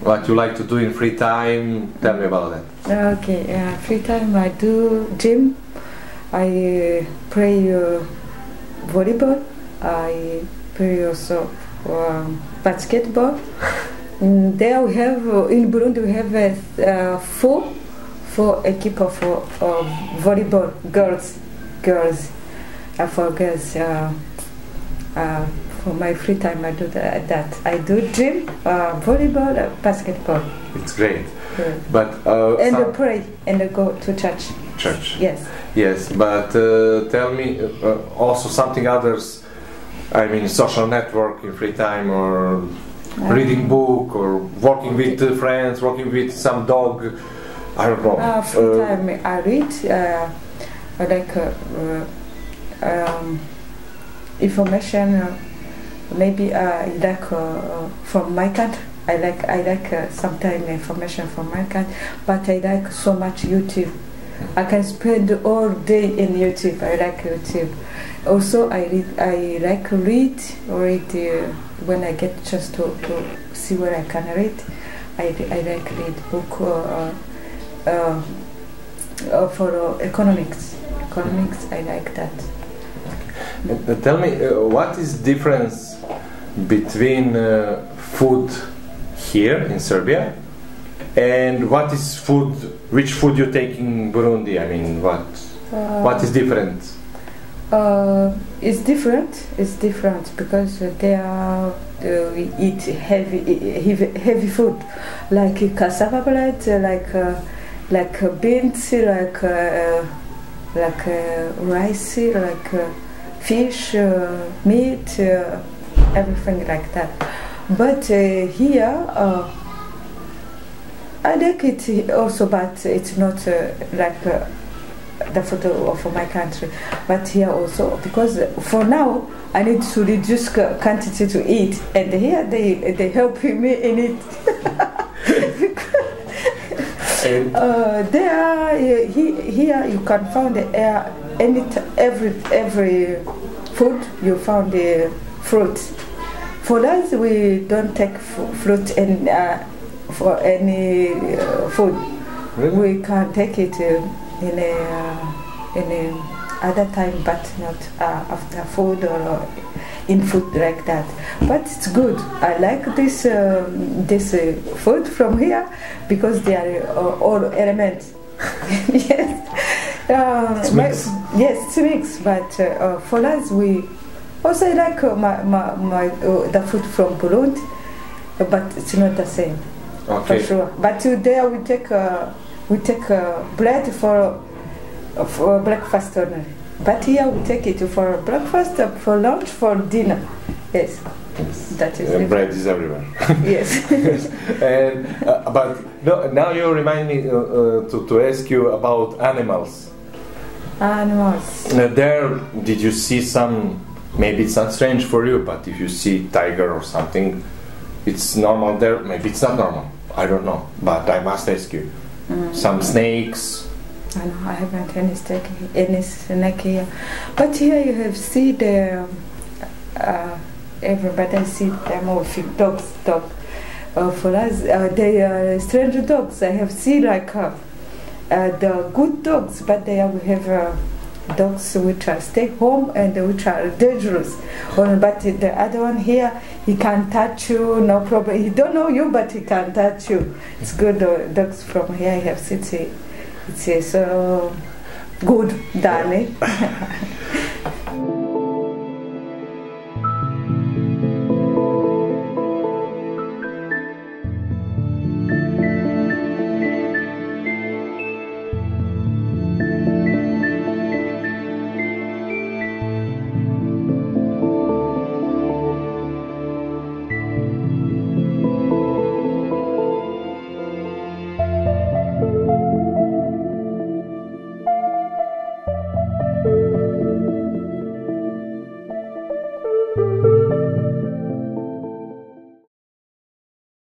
what you like to do in free time. Tell me about that. Okay, free time I do gym. I play volleyball. I play also basketball. There we have in Burundi we have four equipe of volleyball girls. For girls. For my free time I do that. I do gym, volleyball, basketball. It's great. Yeah. But and I pray and I go to church. Church. Yes. Yes, but tell me also something others. I mean, social network in free time, or reading book, or working with friends, working with some dog. I don't know. Free time I read. I like information. Maybe like from my country. I like sometimes information from my country, but I like so much YouTube. I can spend all day in YouTube. I like YouTube. Also, I like read when I get chance to see where I can read. I like read book for economics. Economics, I like that. Tell me, what is difference between food here in Serbia and what is food? Which food you take in Burundi? I mean, what is different? It's different. It's different because we eat heavy food, like cassava bread, like beans, like rice, like fish, meat, everything like that. But here, I like it also, but it's not like the food of my country. But here also, because for now I need to reduce quantity to eat, and here they help me in it. Here you can find every food you found the fruit. For us, we don't take fruit and for any food. Really? We can take it in a other time, but not after food or in food like that. But it's good. I like this food from here because they are all elements. Yes. Yes, it's mixed. But for us, we also like the food from Burundi, but it's not the same. Okay. For sure. But there we take bread for breakfast only. But here we take it for breakfast, for lunch, for dinner. Yes, that is. Bread is everywhere. Yes. And but no, now you remind me to ask you about animals. Animals. There, did you see some? Maybe it's not strange for you, but if you see tiger or something, it's normal there. Maybe it's not normal. I don't know. But I must ask you. Some snakes. I know I haven't any snake here, but here you have seen the everybody see them all dogs. For us, they are strange dogs. I have seen like the good dogs, but we have dogs which are stay home and which are dangerous. But the other one here, he can touch you, no problem. He don't know you, but he can touch you. It's good. Dogs from here I have seen. It's so good, Danny.